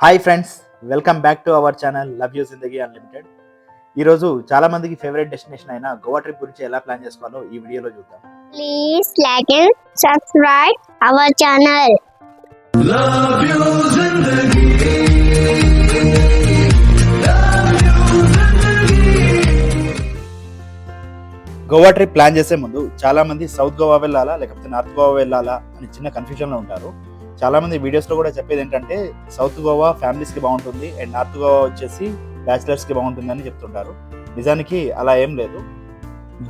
Hi friends, welcome back to our channel love you Zindagi unlimited. ఈరోజు చాలా మందికి favourite destination అయిన Goa trip గురించి ఎలా ప్లాన్ చేసుకోవాలో ఈ వీడియోలో చూద్దాం. Please like and subscribe our channel. Love you zindagi. Goa trip plan చేసే ముందు చాలా మంది సౌత్ గోవా వెళ్ళాలా లేకపోతే నార్త్ గోవా వెళ్ళాలా అని చిన్న కన్ఫ్యూజన్లో ఉంటారు. చాలా మంది వీడియోస్లో కూడా చెప్పేది ఏంటంటే సౌత్ గోవా ఫ్యామిలీస్కి బాగుంటుంది అండ్ నార్త్ గోవా వచ్చేసి బ్యాచిలర్స్కి బాగుంటుంది అని చెప్తుంటారు. నిజానికి అలా ఏం లేదు.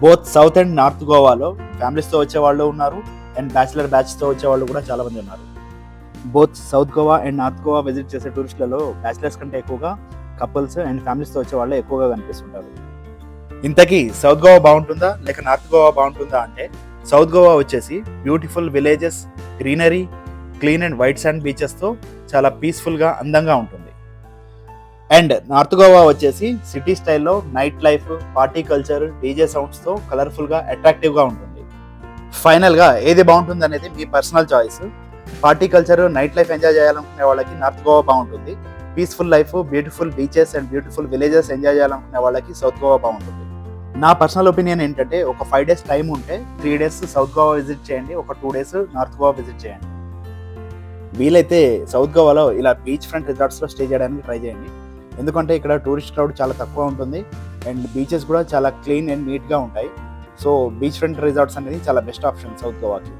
బోత్ సౌత్ అండ్ నార్త్ గోవాలో ఫ్యామిలీస్తో వచ్చే వాళ్ళు ఉన్నారు అండ్ బ్యాచ్తో వచ్చే వాళ్ళు కూడా చాలా మంది ఉన్నారు. Both south Goa and north Goa visit చేసే టూరిస్టులలో బ్యాచిలర్స్ కంటే ఎక్కువగా కపుల్స్ అండ్ ఫ్యామిలీస్తో వచ్చే వాళ్ళు ఎక్కువగా కనిపిస్తుంటారు. ఇంతకీ సౌత్ గోవా బాగుంటుందా లేక నార్త్ గోవా బాగుంటుందా అంటే, సౌత్ గోవా వచ్చేసి beautiful villages, greenery, clean and white sand బీచెస్తో చాలా పీస్ఫుల్గా అందంగా ఉంటుంది. అండ్ నార్త్ గోవా వచ్చేసి సిటీ స్టైల్లో night life, party culture, DJ సౌండ్స్తో కలర్ఫుల్గా అట్రాక్టివ్గా ఉంటుంది. ఫైనల్గా ఏది బాగుంటుంది అనేది మీ personal choice. Party culture, night life enjoy చేయాలనుకునే వాళ్ళకి నార్త్ గోవా బాగుంటుంది. Peaceful life, beautiful beaches and beautiful villages enjoy చేయాలనుకునే వాళ్ళకి సౌత్ గోవా బాగుంటుంది. నా పర్సనల్ ఒపీనియన్ ఏంటంటే, ఒక 5 days టైం ఉంటే 3 days సౌత్ గోవా విజిట్ చేయండి, ఒక 2 days నార్త్ గోవా విజిట్ చేయండి. వీలైతే సౌత్ గోవాలో ఇలా బీచ్ ఫ్రంట్ రిసార్ట్స్లో స్టే చేయడానికి ట్రై చేయండి. ఎందుకంటే ఇక్కడ టూరిస్ట్ క్రౌడ్ చాలా తక్కువ ఉంటుంది అండ్ బీచెస్ కూడా చాలా క్లీన్ అండ్ నీట్గా ఉంటాయి. సో బీచ్ ఫ్రంట్ రిసార్ట్స్ అనేది చాలా బెస్ట్ ఆప్షన్ సౌత్ గోవాకి.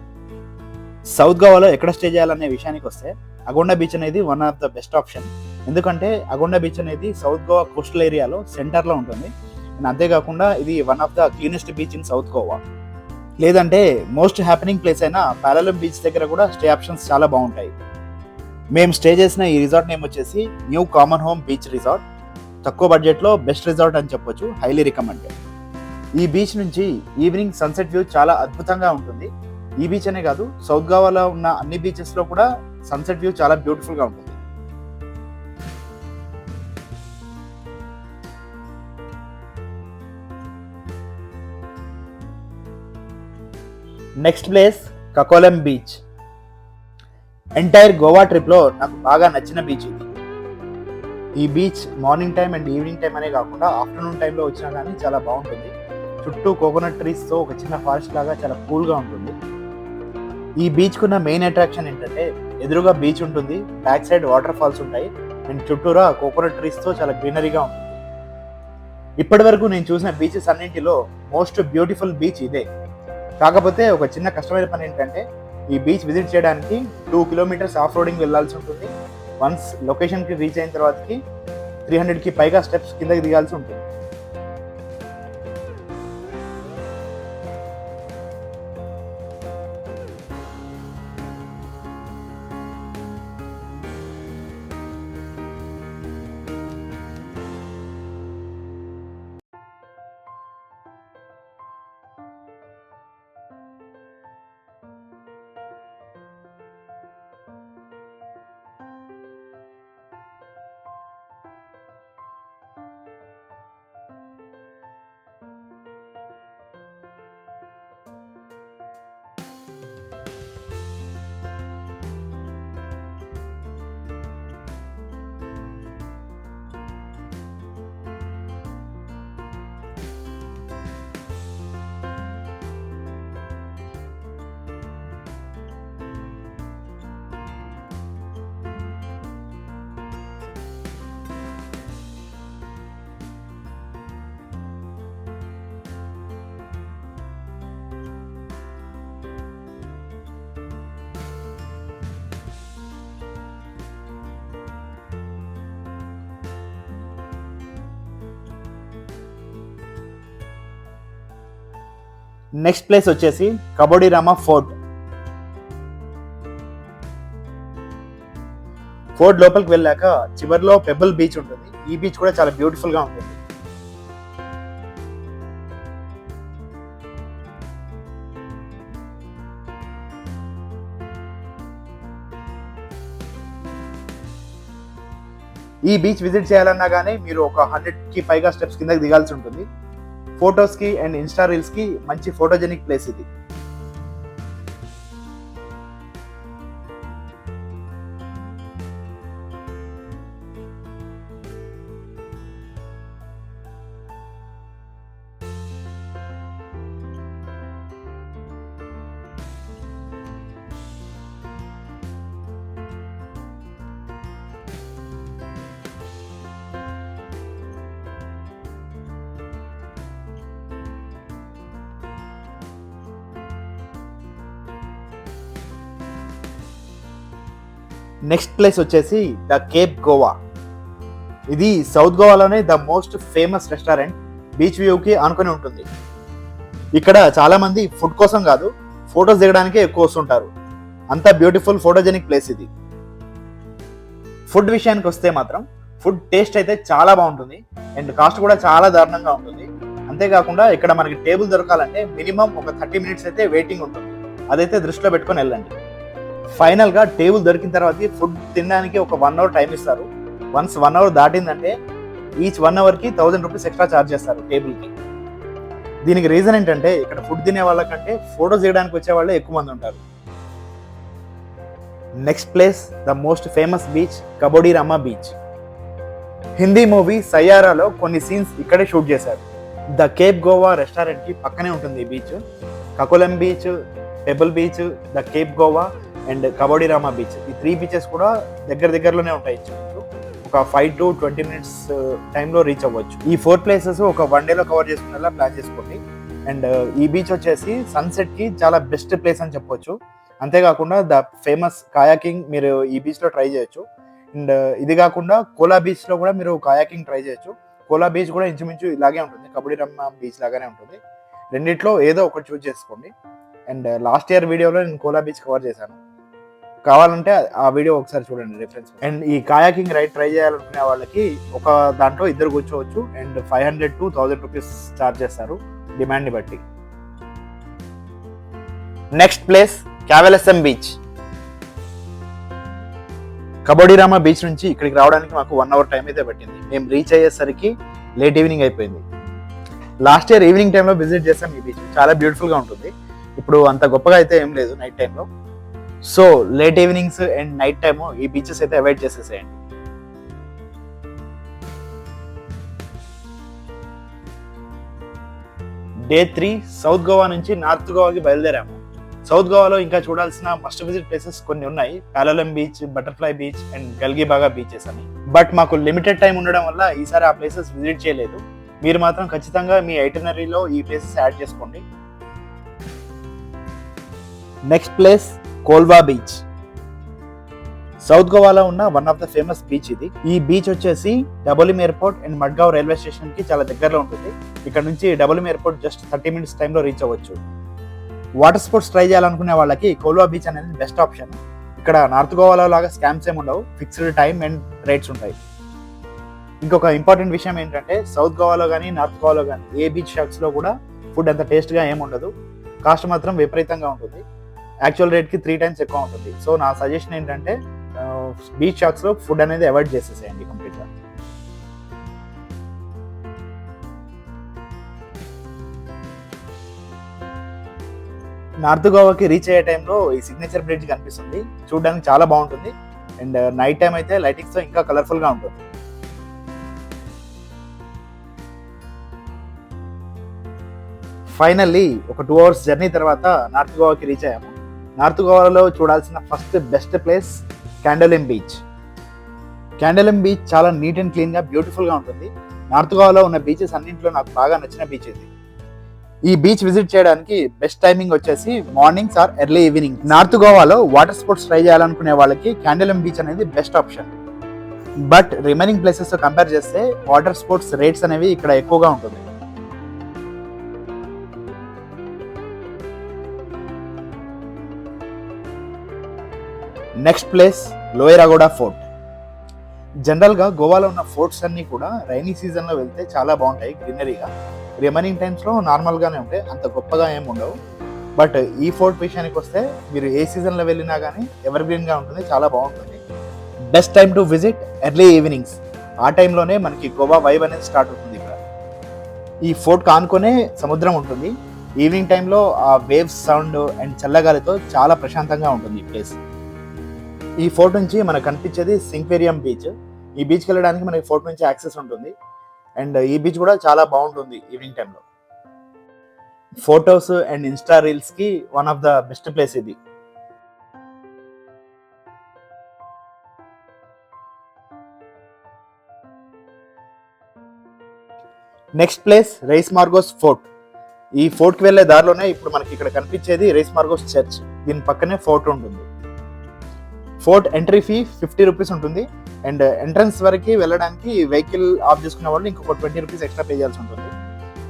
సౌత్ గోవాలో ఎక్కడ స్టే చేయాలనే విషయానికి వస్తే, అగొండా బీచ్ అనేది one of the best option. ఎందుకంటే అగొండా బీచ్ అనేది సౌత్ గోవా కోస్టల్ ఏరియాలో సెంటర్లో ఉంటుంది అండ్ అంతేకాకుండా ఇది one of the cleanest beach in south Goa. లేదంటే మోస్ట్ హ్యాపెనింగ్ ప్లేస్ అయిన పాలలం బీచ్ దగ్గర కూడా స్టే ఆప్షన్స్ చాలా బాగుంటాయి. మేము స్టే చేసిన ఈ రిసార్ట్ నేమ్ వచ్చేసి new common home beach resort. తక్కువ బడ్జెట్లో బెస్ట్ రిసార్ట్ అని చెప్పొచ్చు, హైలీ రికమెండెడ్. ఈ బీచ్ నుంచి ఈవినింగ్ సన్సెట్ వ్యూ చాలా అద్భుతంగా ఉంటుంది. ఈ బీచ్ అనే కాదు, సౌత్ గోవాలో ఉన్న అన్ని బీచెస్లో కూడా సన్సెట్ వ్యూ చాలా బ్యూటిఫుల్గా ఉంటుంది. Next place Cacolem beach. Entire Goa ట్రిప్లో నాకు బాగా నచ్చిన బీచ్ ఇది. ఈ beach morning time and evening time అనే కాకుండా ఆఫ్టర్నూన్ టైంలో వచ్చినా కానీ చాలా బాగుంటుంది. చుట్టూ కోకోనట్ ట్రీస్తో ఒక చిన్న ఫారెస్ట్ లాగా చాలా కూల్గా ఉంటుంది. ఈ బీచ్కున్న మెయిన్ అట్రాక్షన్ ఏంటంటే, ఎదురుగా బీచ్ ఉంటుంది, బ్యాక్ సైడ్ వాటర్ ఫాల్స్ ఉంటాయి అండ్ చుట్టూరా కోకోనట్ ట్రీస్తో చాలా గ్రీనరీగా ఉంటుంది. ఇప్పటి వరకు నేను చూసిన బీచెస్ అన్నింటిలో మోస్ట్ బ్యూటిఫుల్ బీచ్ ఇదే. కాకపోతే ఒక చిన్న కష్టమైన పని ఏంటంటే, ఈ బీచ్ విజిట్ చేయడానికి 2 kilometers ఆఫ్ రోడింగ్ వెళ్ళాల్సి ఉంటుంది. వన్స్ లొకేషన్కి రీచ్ అయిన తర్వాతకి 300కి పైగా స్టెప్స్ కిందకి దిగాల్సి ఉంటుంది. నెక్స్ట్ ప్లేస్ వచ్చేసి కబోడిరామా ఫోర్ట్. ఫోర్ట్ లోపలికి వెళ్ళాక చివరిలో పెబుల్ బీచ్ ఉంటుంది. ఈ బీచ్ కూడా చాలా బ్యూటిఫుల్ గా ఉంటుంది. ఈ బీచ్ విజిట్ చేయాలన్నా కానీ మీరు ఒక 100కి పైగా స్టెప్స్ కిందకి దిగాల్సి ఉంటుంది. ఫొటోస్కి అండ్ ఇన్స్టా రీల్స్కి మంచి ఫోటోజెనిక్ ప్లేస్ ఇది. నెక్స్ట్ ప్లేస్ వచ్చేసి ద కేప్ గోవా. ఇది సౌత్ గోవాలోనే the most famous restaurant, beach వ్యూకి ఆనుకొని ఉంటుంది. ఇక్కడ చాలా మంది ఫుడ్ కోసం కాదు, ఫొటోస్ దిగడానికే ఎక్కువ వస్తుంటారు. అంత బ్యూటిఫుల్ ఫోటోజెనిక్ ప్లేస్ ఇది. ఫుడ్ విషయానికి వస్తే మాత్రం ఫుడ్ టేస్ట్ అయితే చాలా బాగుంటుంది అండ్ కాస్ట్ కూడా చాలా దారుణంగా ఉంటుంది. అంతేకాకుండా ఇక్కడ మనకి టేబుల్ దొరకాలంటే మినిమం ఒక 30 మినిట్స్ అయితే వెయిటింగ్ ఉంటుంది. అదైతే దృష్టిలో పెట్టుకొని వెళ్ళండి. ఫైనల్గా టేబుల్ దొరికిన తర్వాత ఫుడ్ తినడానికి ఒక 1 అవర్ టైం ఇస్తారు. వన్స్ 1 అవర్ దాటిందంటే ఈచ్ 1 అవర్కి 1000 రూపీస్ ఎక్స్ట్రా ఛార్జ్ చేస్తారు టేబుల్కి. దీనికి రీజన్ ఏంటంటే ఇక్కడ ఫుడ్ తినే వాళ్ళకంటే ఫోటోస్ తీయడానికి వచ్చే వాళ్ళే ఎక్కువ మంది ఉంటారు. Next place the most famous beach, Cabo de Rama beach. Hindi movie సయ్యారాలో కొన్ని సీన్స్ ఇక్కడే షూట్ చేశారు. ద కేప్ గోవా రెస్టారెంట్కి పక్కనే ఉంటుంది ఈ beach. Cacolem beach, pebble beach, the cape Goa and Cabo de Rama beach, ఈ 3 బీచెస్ కూడా దగ్గరలోనే ఉంటాయి. ఒక 5 to 20 మినిట్స్ టైంలో రీచ్ అవ్వచ్చు. ఈ 4 ప్లేసెస్ ఒక 1 డేలో కవర్ చేసుకునేలా ప్లాన్ చేసుకోండి. అండ్ ఈ బీచ్ వచ్చేసి సన్సెట్కి చాలా బెస్ట్ ప్లేస్ అని చెప్పొచ్చు. అంతేకాకుండా ద ఫేమస్ కాయాకింగ్ మీరు ఈ బీచ్లో ట్రై చేయొచ్చు. అండ్ ఇది కాకుండా కోలా బీచ్లో కూడా మీరు కాయాకింగ్ ట్రై చేయొచ్చు. కోలా బీచ్ కూడా ఇంచుమించు ఇలాగే ఉంటుంది, కబోడి రామా బీచ్ లాగానే ఉంటుంది. రెండిట్లో ఏదో ఒకటి చూస్ చేసుకోండి. అండ్ లాస్ట్ ఇయర్ వీడియోలో నేను కోలా బీచ్ కవర్ చేశాను, కావాలంటే ఆ వీడియో ఒకసారి చూడండి రిఫరెన్స్. అండ్ ఈ కాయాకింగ్ రైడ్ ట్రై చేయాలనుకునే వాళ్ళకి ఒక దాంట్లో 2 కూర్చోవచ్చు అండ్ 500 to 1000 రూపీస్ ఛార్జ్ చేస్తారు డిమాండ్ని బట్టి. Next place Cavelossim beach. Cabo de Rama beach నుంచి ఇక్కడికి రావడానికి మాకు 1 అవర్ టైం అయితే పట్టింది. మేము రీచ్ అయ్యేసరికి లేట్ ఈవినింగ్ అయిపోయింది. లాస్ట్ ఇయర్ ఈవినింగ్ టైంలో విజిట్ చేసాం ఈ బీచ్, చాలా బ్యూటిఫుల్గా ఉంటుంది. ఇప్పుడు అంత గొప్పగా అయితే ఏం లేదు నైట్ టైంలో. So late evenings and night time ఈ బీచెస్ అయితే అవాయిడ్ చేసేసేయండి. డే 3 సౌత్ గోవా నుంచి నార్త్ గోవాకి బయలుదేరాము. సౌత్ గోవాలో ఇంకా చూడాల్సిన మస్ట్ విజిట్ ప్లేసెస్ కొన్ని ఉన్నాయి, Palolem beach, butterfly beach and Galgibaga beaches అని. బట్ మాకు లిమిటెడ్ టైం ఉండడం వల్ల ఈసారి ఆ ప్లేసెస్ విజిట్ చేయలేదు. మీరు మాత్రం ఖచ్చితంగా మీ ఐటినరీలో ఈ ప్లేసెస్ యాడ్ చేసుకోండి. Next place Colva beach. South గోవాలో ఉన్న one of the famous beach ఇది. ఈ బీచ్ వచ్చేసి Dabolim airport and Madgaon railway station కి చాలా దగ్గరలో ఉంటుంది. ఇక్కడ నుంచి డబులిం ఎయిర్పోర్ట్ జస్ట్ 30 మినిట్స్ టైంలో రీచ్ అవ్వచ్చు. వాటర్ స్పోర్ట్స్ ట్రై చేయాలనుకునే వాళ్ళకి కోల్వా బీచ్ అనేది బెస్ట్ ఆప్షన్. ఇక్కడ నార్త్ గోవాలో లాగా స్కామ్స్ ఏమి ఉండవు, ఫిక్స్డ్ టైం అండ్ రేట్స్ ఉంటాయి. ఇంకొక ఇంపార్టెంట్ విషయం ఏంటంటే సౌత్ గోవాలో కానీ నార్త్ గోవాలో కానీ ఏ బీచ్ షాక్స్లో కూడా ఫుడ్ అంత టేస్ట్గా ఏమి ఉండదు, కాస్ట్ మాత్రం విపరీతంగా ఉంటుంది. యాక్చువల్ రేట్కి 3 times ఎక్కువ ఉంటుంది. సో నా సజెషన్ ఏంటంటే బీచ్ షాక్స్లో ఫుడ్ అనేది అవాయిడ్ చేసేసేయండి కంప్లీట్గా. నార్త్ గోవాకి రీచ్ అయ్యే టైంలో ఈ సిగ్నేచర్ బ్రిడ్జ్ కనిపిస్తుంది, చూడడానికి చాలా బాగుంటుంది. అండ్ నైట్ టైం అయితే లైటింగ్స్తో ఇంకా కలర్ఫుల్గా ఉంటుంది. ఫైనల్లీ ఒక 2 hours జర్నీ తర్వాత నార్త్ గోవాకి రీచ్ అయ్యాము. నార్త్ గోవాలో చూడాల్సిన first best place Candolim beach. Candolim beach చాలా నీట్ అండ్ క్లీన్గా బ్యూటిఫుల్గా ఉంటుంది. నార్త్ గోవాలో ఉన్న బీచెస్ అన్నింటిలో నాకు బాగా నచ్చిన బీచ్ ఇది. ఈ బీచ్ విజిట్ చేయడానికి బెస్ట్ టైమింగ్ వచ్చేసి mornings or early evening. North గోవాలో వాటర్ స్పోర్ట్స్ ట్రై చేయాలనుకునే వాళ్ళకి క్యాండోలిం బీచ్ అనేది best option. But remaining places తో కంపేర్ చేస్తే వాటర్ స్పోర్ట్స్ రేట్స్ అనేవి ఇక్కడ ఎక్కువగా ఉంటుంది. Next place Lower Aguada fort. జనరల్గా గోవాలో ఉన్న ఫోర్ట్స్ అన్నీ కూడా రైనీ సీజన్లో వెళ్తే చాలా బాగుంటాయి, గ్రీనరీగా. రిమైనింగ్ టైమ్స్లో నార్మల్గానే ఉంటాయి, అంత గొప్పగా ఏమి ఉండవు. బట్ ఈ ఫోర్ట్ విషయానికి వస్తే మీరు ఏ సీజన్లో వెళ్ళినా కానీ ఎవర్ గ్రీన్గా ఉంటుంది, చాలా బాగుంటుంది. Best time to visit early evenings. ఆ టైంలోనే మనకి గోవా వైబ్ అనేది స్టార్ట్ అవుతుంది. ఇక్కడ ఈ ఫోర్ట్ కానుకొనే సముద్రం ఉంటుంది. ఈవినింగ్ టైంలో ఆ వేవ్స్ సౌండ్ అండ్ చల్లగాలితో చాలా ప్రశాంతంగా ఉంటుంది ఈ ప్లేస్. ఈ ఫోర్ట్ నుంచి మనకు కనిపించేది సింక్వేరియం బీచ్. ఈ బీచ్కి వెళ్ళడానికి మనకి ఫోర్ట్ నుంచి యాక్సెస్ ఉంటుంది. అండ్ ఈ బీచ్ కూడా చాలా బాగుంటుంది ఈవినింగ్ టైంలో. ఫోటోస్ అండ్ ఇన్స్టా రీల్స్కి one of the best place ఇది. Next place Reis Magos fort. ఈ ఫోర్ట్కి వెళ్ళే దారిలోనే ఇప్పుడు మనకి ఇక్కడ కనిపించేది రైస్ మార్గోస్ చర్చ్. దీని పక్కనే ఫోర్ట్ ఉంటుంది. ఫోర్ట్ ఎంట్రీ ఫీ 50 రూపీస్ ఉంటుంది. అండ్ ఎంట్రన్స్ వరకు వెళ్ళడానికి వెహికల్ ఆఫ్ చేసుకున్న వాళ్ళు ఇంకొక 20 రూపీస్ ఎక్స్ట్రా పే చేయాల్సి ఉంటుంది.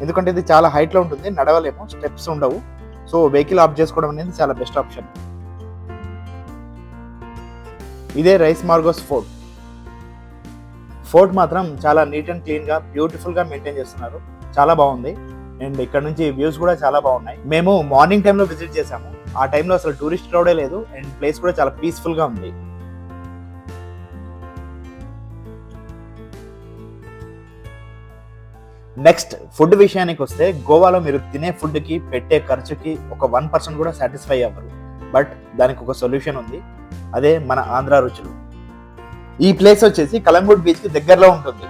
ఎందుకంటే ఇది చాలా హైట్లో ఉంటుంది, నడవలేము, స్టెప్స్ ఉండవు. సో వెహికల్ ఆఫ్ చేసుకోవడం అనేది చాలా బెస్ట్ ఆప్షన్. ఇదే రైస్ మార్గోస్ ఫోర్ట్. ఫోర్ట్ మాత్రం చాలా నీట్ అండ్ క్లీన్గా బ్యూటిఫుల్గా మెయింటైన్ చేస్తున్నారు, చాలా బాగుంది. అండ్ ఇక్కడ నుంచి వ్యూస్ కూడా చాలా బాగున్నాయి. మేము మార్నింగ్ టైంలో విజిట్ చేసాము, ఆ టైంలో అసలు టూరిస్ట్ క్రౌడే లేదు అండ్ ప్లేస్ కూడా చాలా పీస్ఫుల్గా ఉంది. నెక్స్ట్ ఫుడ్ విషయానికి వస్తే, గోవాలో మీరు తినే ఫుడ్కి పెట్టే ఖర్చుకి ఒక 1% కూడా సాటిస్ఫై అవ్వరు. బట్ దానికి ఒక సొల్యూషన్ ఉంది, అదే మన ఆంధ్ర రుచులు. ఈ ప్లేస్ వచ్చేసి కలంగుట్ బీచ్కి దగ్గరలో ఉంటుంది.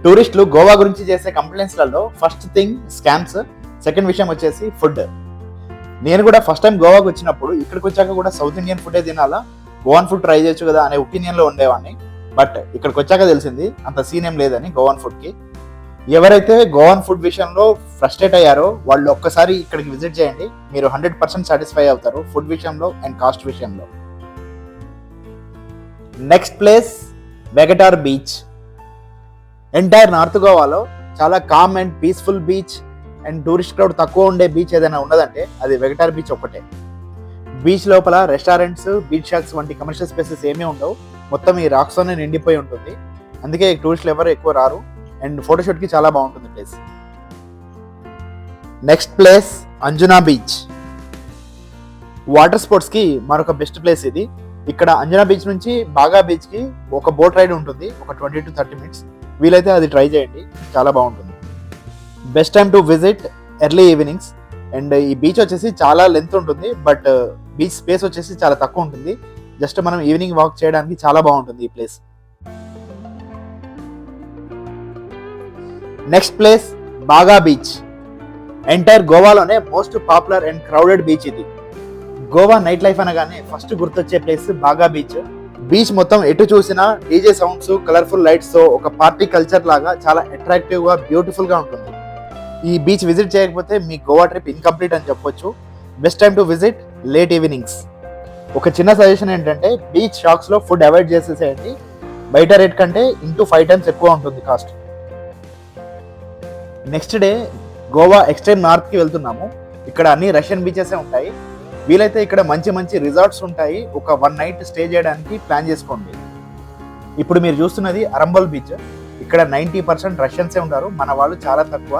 టూరిస్టులు గోవా గురించి చేసే కంప్లైంట్స్లలో ఫస్ట్ థింగ్ స్కామ్స్, సెకండ్ విషయం వచ్చేసి ఫుడ్. నేను కూడా ఫస్ట్ టైం గోవాకి వచ్చినప్పుడు ఇక్కడికి వచ్చాక కూడా సౌత్ ఇండియన్ ఫుడే తినాలా, గోవాన్ ఫుడ్ ట్రై చేయొచ్చు కదా అనే ఒపీనియన్లో ఉండేవాడిని. బట్ ఇక్కడికి వచ్చాక తెలిసింది అంత సీన్ ఏం లేదని గోవాన్ ఫుడ్కి. ఎవరైతే గోవాన్ ఫుడ్ విషయంలో ఫ్రస్ట్రేట్ అయ్యారో వాళ్ళు ఒక్కసారి ఇక్కడికి విజిట్ చేయండి, మీరు 100% సాటిస్ఫై అవుతారు ఫుడ్ విషయంలో అండ్ కాస్ట్ విషయంలో. Next place Vagator beach. Entire north గోవాలో చాలా calm and peaceful beach and tourist crowd తక్కువ ఉండే బీచ్ ఏదైనా ఉన్నదంటే అది వెగటార్ బీచ్ ఒక్కటే. బీచ్ లోపల రెస్టారెంట్స్, బీచ్ షాక్స్ వంటి కమర్షియల్ స్పేసెస్ ఏమీ ఉండవు, మొత్తం ఈ రాక్స్తోనే నిండిపోయి ఉంటుంది. అందుకే టూరిస్టులు ఎవరు ఎక్కువ రారు అండ్ ఫోటోషూట్కి చాలా బాగుంటుంది place. Next place Anjuna beach. Water స్పోర్ట్స్కి మరొక బెస్ట్ ప్లేస్ ఇది. ఇక్కడ అంజనా బీచ్ నుంచి బాగా బీచ్కి ఒక బోట్ రైడ్ ఉంటుంది, ఒక 20 to 30 minutes. వీలైతే అది ట్రై చేయండి, చాలా బాగుంటుంది. Best time to visit early evenings. And ఈ బీచ్ వచ్చేసి చాలా లెంత్ ఉంటుంది, బట్ బీచ్ స్పేస్ వచ్చేసి చాలా తక్కువ ఉంటుంది. జస్ట్ మనం ఈవినింగ్ వాక్ చేయడానికి చాలా బాగుంటుంది ఈ place. Next place Baga beach. Entire గోవాలోనే most popular and crowded beach ఇది. గోవా నైట్ లైఫ్ అనగానే ఫస్ట్ గుర్తొచ్చే ప్లేస్ బాగా బీచ్. బీచ్ మొత్తం ఎటు చూసినా డీజే సౌండ్స్, కలర్ఫుల్ లైట్స్ తో ఒక పార్టీ కల్చర్ లాగా చాలా అట్రాక్టివ్ గా, బ్యూటిఫుల్ గా ఉంటుంది. ఈ బీచ్ విజిట్ చేయకపోతే మీ గోవా ట్రిప్ ఇన్కంప్లీట్ అని చెప్పొచ్చు. Best time to visit late evenings. ఒక చిన్న సజెషన్ ఏంటంటే, బీచ్ షాక్స్ లో ఫుడ్ అవాయిడ్ చేసేసేయండి, బయట రేట్ కంటే 5 times ఎక్కువ ఉంటుంది cost. Next day Goa extreme నార్త్కి వెళ్తున్నాము. ఇక్కడ అన్ని రష్యన్ బీచెస్ ఉంటాయి. వీలైతే ఇక్కడ మంచి మంచి రిసార్ట్స్ ఉంటాయి, ఒక 1 night స్టే చేయడానికి ప్లాన్ చేసుకోండి. ఇప్పుడు మీరు చూస్తున్నది అరంబల్ బీచ్. ఇక్కడ 90% రష్యన్సే ఉంటారు, మన వాళ్ళు చాలా తక్కువ.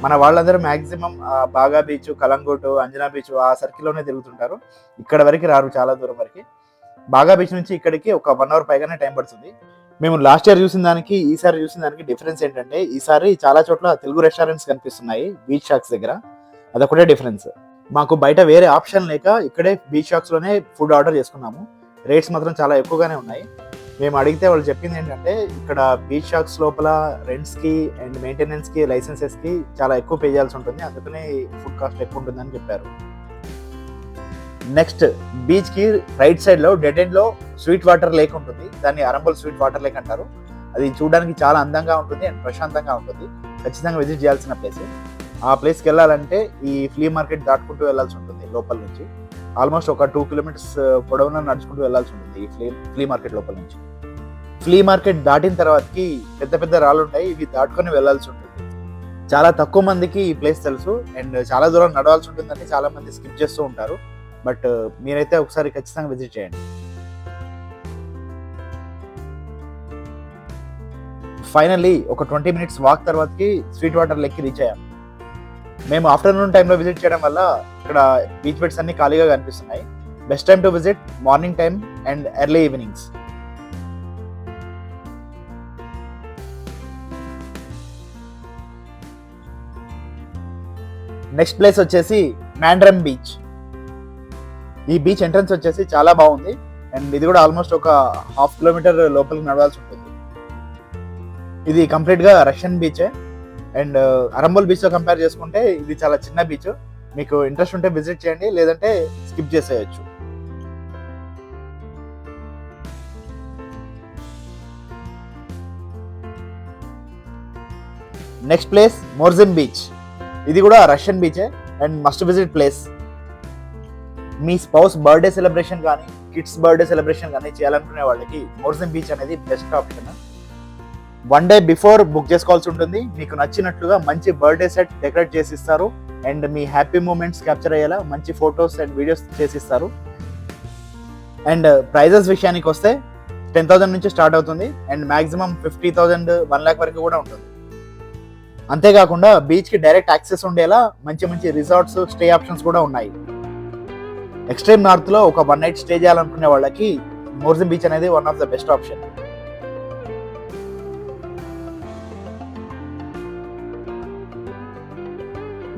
మన వాళ్ళందరూ మ్యాక్సిమం బాగా బీచ్, కలంగూట్, అంజనా బీచ్ ఆ సర్కిల్లోనే తిరుగుతుంటారు, ఇక్కడ వరకు రారు, చాలా దూరం వరకు. బాగా బీచ్ నుంచి ఇక్కడికి ఒక 1 hour పైగానే టైం పడుతుంది. మేము లాస్ట్ ఇయర్ చూసిన దానికి ఈసారి చూసిన దానికి డిఫరెన్స్ ఏంటంటే, ఈసారి చాలా చోట్ల తెలుగు రెస్టారెంట్స్ కనిపిస్తున్నాయి బీచ్ షాక్స్ దగ్గర, అదొకటే డిఫరెన్స్. మాకు బయట వేరే ఆప్షన్ లేక ఇక్కడే బీచ్ షాక్స్లోనే ఫుడ్ ఆర్డర్ చేసుకున్నాము. రేట్స్ మాత్రం చాలా ఎక్కువగానే ఉన్నాయి. మేము అడిగితే వాళ్ళు చెప్పింది ఏంటంటే, ఇక్కడ బీచ్ షాక్స్ లోపల రెంట్స్కి అండ్ మెయింటెనెన్స్కి, లైసెన్సెస్కి చాలా ఎక్కువ పే చేయాల్సి ఉంటుంది, అందుకనే ఫుడ్ కాస్ట్ ఎక్కువ ఉంటుందని చెప్పారు. నెక్స్ట్ బీచ్కి రైట్ సైడ్లో డెడ్ ఎండ్లో స్వీట్ వాటర్ లేక్ ఉంటుంది, దాన్ని అరంబల్ స్వీట్ వాటర్ లేక్ అంటారు. అది చూడడానికి చాలా అందంగా ఉంటుంది అండ్ ప్రశాంతంగా ఉంటుంది, ఖచ్చితంగా విజిట్ చేయాల్సిన ప్లేస్. ఆ ప్లేస్కి వెళ్ళాలంటే ఈ ఫ్లీ మార్కెట్ దాటుకుంటూ వెళ్ళాల్సి ఉంటుంది లోపల నుంచి. ఆల్మోస్ట్ ఒక 2 kilometers పొడవునా నడుచుకుంటూ వెళ్ళాల్సి ఉంటుంది ఈ ఫ్లీ మార్కెట్ లోపల నుంచి. ఫ్లీ మార్కెట్ దాటిన తర్వాతకి పెద్ద పెద్ద రాళ్ళు ఉంటాయి, ఇవి దాటుకొని వెళ్ళాల్సి ఉంటుంది. చాలా తక్కువ మందికి ఈ ప్లేస్ తెలుసు అండ్ చాలా దూరం నడవాల్సి ఉంటుందని చాలా మంది స్కిప్ చేస్తూ ఉంటారు. బట్ మీరైతే ఒకసారి ఖచ్చితంగా విజిట్ చేయండి. ఫైనల్లీ ఒక 20 minutes వాక్ తర్వాతకి స్వీట్ వాటర్ లెక్కి రీచ్ అయ్యాం. మేము ఆఫ్టర్నూన్ టైంలో విజిట్ చేయడం వల్ల ఇక్కడ బీచ్ బెడ్స్ అన్ని ఖాళీగా కనిపిస్తున్నాయి. Best time to visit morning time and early evenings. Next place వచ్చేసి మ్యాండ్రమ్ బీచ్. ఈ బీచ్ ఎంట్రన్స్ వచ్చేసి చాలా బాగుంది అండ్ ఇది కూడా ఆల్మోస్ట్ ఒక 1/2 kilometer లోపలికి నడవాల్సి ఉంటుంది. ఇది కంప్లీట్గా రష్యన్ బీచే అండ్ అరంబల్ బీచ్తో కంపేర్ చేసుకుంటే ఇది చాలా చిన్న బీచ్. మీకు ఇంట్రెస్ట్ ఉంటే విజిట్ చేయండి, లేదంటే స్కిప్ చేసేయచ్చు. Next place Morjim beach. ఇది కూడా రష్యన్ బీచే అండ్ మస్ట్ విజిట్ ప్లేస్. మీ స్పౌస్ బర్త్డే సెలబ్రేషన్ కానీ, కిడ్స్ బర్త్డే సెలబ్రేషన్ కానీ చేయాలనుకునే వాళ్ళకి మోర్జిం బీచ్ అనేది best option. 1 day before book చేసుకోవాల్సి ఉంటుంది. మీకు నచ్చినట్లుగా మంచి బర్త్డే సెట్ డెకరేట్ చేసి ఇస్తారు అండ్ మీ హ్యాపీ మూమెంట్స్ క్యాప్చర్ అయ్యేలా మంచి ఫొటోస్ అండ్ వీడియోస్ చేసిస్తారు. అండ్ ప్రైజెస్ విషయానికి వస్తే 10,000 నుంచి స్టార్ట్ అవుతుంది అండ్ మాక్సిమం 50,000 1 lakh వరకు కూడా ఉంటుంది. అంతేకాకుండా బీచ్కి డైరెక్ట్ యాక్సెస్ ఉండేలా మంచి మంచి రిసార్ట్స్, స్టే ఆప్షన్స్ కూడా ఉన్నాయి. ఎక్స్ట్రీమ్ నార్త్లో ఒక 1 night స్టే చేయాలనుకునే వాళ్ళకి మోర్జిం బీచ్ అనేది one of the best option.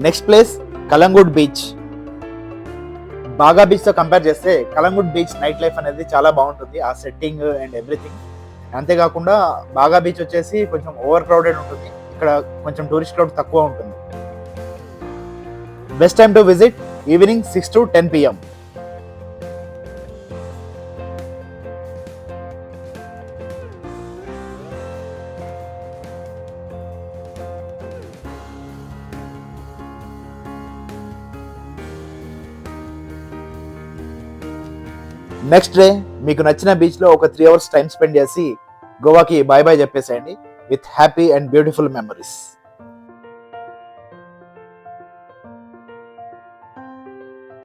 Next place Calangute beach. బాగా బీచ్తో కంపేర్ చేస్తే కలంగుడ్ బీచ్ నైట్ లైఫ్ అనేది చాలా బాగుంటుంది, ఆ సెట్టింగ్ అండ్ ఎవ్రీథింగ్. అంతేకాకుండా బాగా బీచ్ వచ్చేసి కొంచెం ఓవర్ క్రౌడెడ్ ఉంటుంది, ఇక్కడ కొంచెం టూరిస్ట్ క్రౌడ్ తక్కువ ఉంటుంది. Best time to visit evening 6 to 10 PM. Next day మీకు నచ్చిన బీచ్లో ఒక 3 hours టైం స్పెండ్ చేసి గోవాకి బాయ్ బాయ్ చెప్పేసేయండి with happy and beautiful memories.